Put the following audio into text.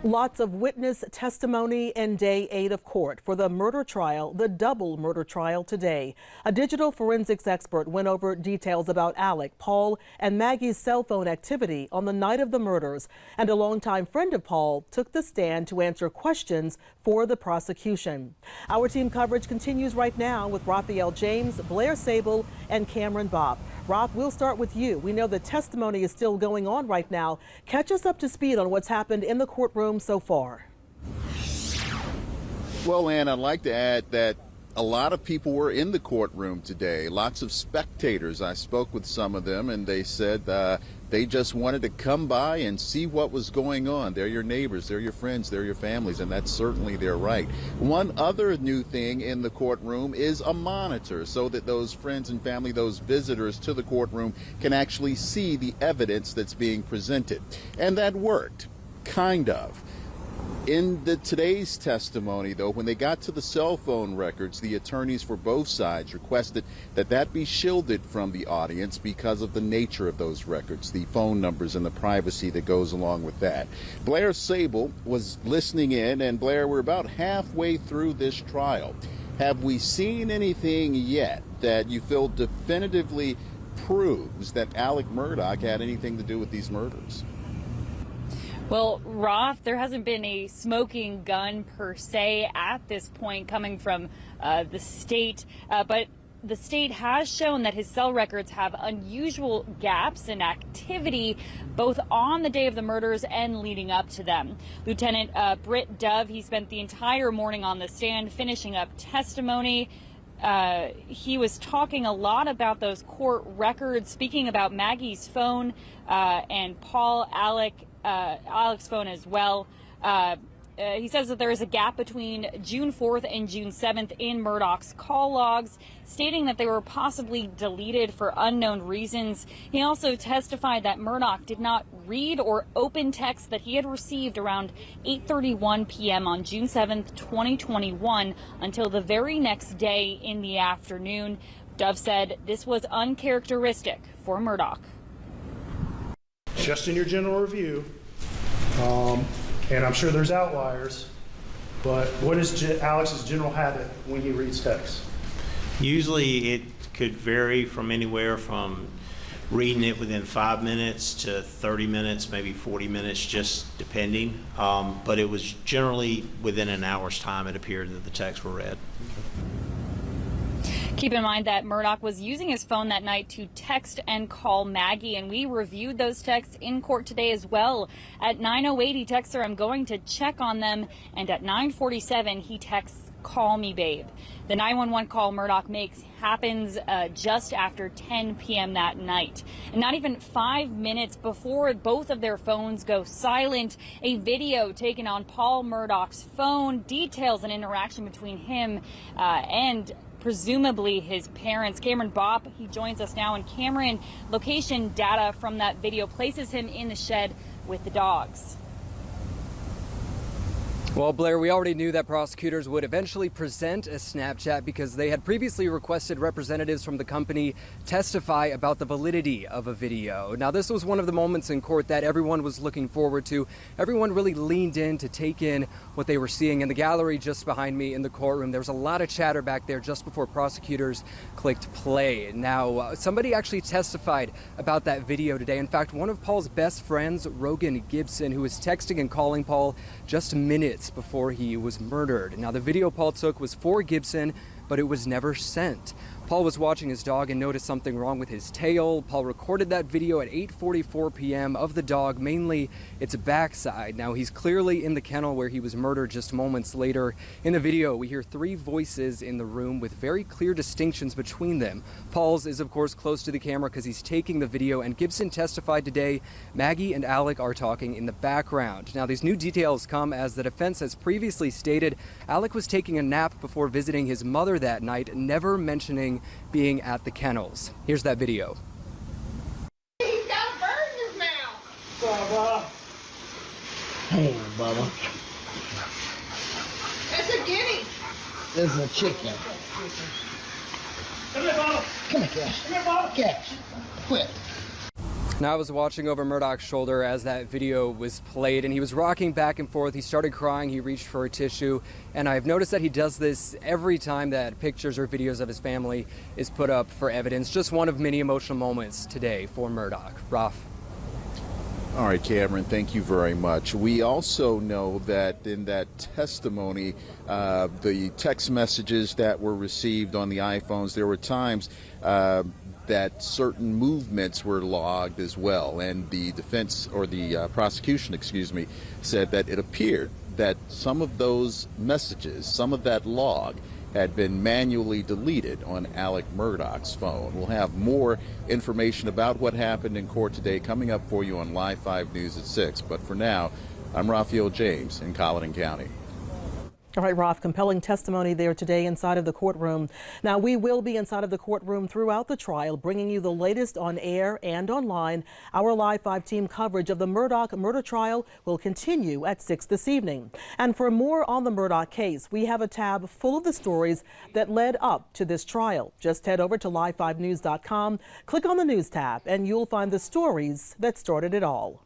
Lots of witness testimony in day 8 of court for the murder trial, the double murder trial today. A digital forensics expert went over details about Alec, Paul, and Maggie's cell phone activity on the night of the murders. And a longtime friend of Paul took the stand to answer questions for the prosecution. Our team coverage continues right now with Raphael James, Blair Sable, and Cameron Bopp. Rob, we'll start with you. We know the testimony is still going on right now. Catch us up to speed on what's happened in the courtroom so far. Well, Ann, I'd like to add that a lot of people were in the courtroom today. Lots of spectators. I spoke with some of them, and they said they just wanted to come by and see what was going on. They're your neighbors, they're your friends, they're your families, and that's certainly their right. One other new thing in the courtroom is a monitor so that those friends and family, those visitors to the courtroom, can actually see the evidence that's being presented. And that worked, kind of. In today's testimony, though, when they got to the cell phone records, the attorneys for both sides requested that be shielded from the audience because of the nature of those records, the phone numbers and the privacy that goes along with that. Blair Sable was listening in, and Blair, we're about halfway through this trial. Have we seen anything yet that you feel definitively proves that Alec Murdaugh had anything to do with these murders? Well, Roth, there hasn't been a smoking gun per se at this point coming from the state, but the state has shown that his cell records have unusual gaps in activity, both on the day of the murders and leading up to them. Lieutenant Britt Dove, he spent the entire morning on the stand finishing up testimony. He was talking a lot about those court records, speaking about Maggie's phone and Alec's phone as well. He says that there is a gap between June 4th and June 7th in Murdaugh's call logs, stating that they were possibly deleted for unknown reasons. He also testified that Murdaugh did not read or open texts that he had received around 8:31 p.m. on June 7th, 2021 until the very next day in the afternoon. Dove said this was uncharacteristic for Murdaugh. Just in your general review, and I'm sure there's outliers, but what is Alex's general habit when he reads text? Usually it could vary from anywhere from reading it within 5 minutes to 30 minutes, maybe 40 minutes, just depending. But it was generally within an hour's time it appeared that the texts were read. Keep in mind that Murdaugh was using his phone that night to text and call Maggie, and we reviewed those texts in court today as well. At 9:08, he texts her, "I'm going to check on them," and at 9:47, he texts, "Call me, babe." The 911 call Murdaugh makes happens just after 10 p.m. that night. And not even 5 minutes before both of their phones go silent, a video taken on Paul Murdaugh's phone details an interaction between him and presumably his parents. Cameron Bopp, he joins us now, and Cameron, location data from that video places him in the shed with the dogs. Well, Blair, we already knew that prosecutors would eventually present a Snapchat because they had previously requested representatives from the company testify about the validity of a video. Now, this was one of the moments in court that everyone was looking forward to. Everyone really leaned in to take in what they were seeing. In the gallery just behind me in the courtroom, there was a lot of chatter back there just before prosecutors clicked play. Now, somebody actually testified about that video today. In fact, one of Paul's best friends, Rogan Gibson, who was texting and calling Paul just minutes before he was murdered. Now, the video Paul took was for Gibson, but it was never sent. Paul was watching his dog and noticed something wrong with his tail. Paul recorded that video at 8:44 p.m. of the dog, mainly its backside. Now, he's clearly in the kennel where he was murdered just moments later. In the video, we hear 3 voices in the room with very clear distinctions between them. Paul's is, of course, close to the camera because he's taking the video, and Gibson testified today Maggie and Alec are talking in the background. Now, these new details come as the defense has previously stated Alec was taking a nap before visiting his mother that night, never mentioning being at the kennels. Here's that video. He's got a bird in his mouth. Bubba. Hey, Bubba. That's a guinea. This is a chicken. Come here, Bubba. Come here, Cash. Come here, Bubba. Cash, quit. Now I was watching over Murdoch's shoulder as that video was played, and he was rocking back and forth. He started crying, he reached for a tissue, and I've noticed that he does this every time that pictures or videos of his family is put up for evidence. Just one of many emotional moments today for Murdoch. Raf. All right, Cameron, thank you very much. We also know that in that testimony, the text messages that were received on the iPhones, there were times that certain movements were logged as well. And the defense, or the prosecution, excuse me, said that it appeared that some of those messages, some of that log, had been manually deleted on Alec Murdaugh's phone. We'll have more information about what happened in court today coming up for you on Live 5 News at 6. But for now, I'm Raphael James in Colleton County. All right, Ralph, compelling testimony there today inside of the courtroom. Now, we will be inside of the courtroom throughout the trial, bringing you the latest on air and online. Our Live 5 team coverage of the Murdaugh murder trial will continue at 6 this evening. And for more on the Murdaugh case, we have a tab full of the stories that led up to this trial. Just head over to live5news.com, click on the News tab, and you'll find the stories that started it all.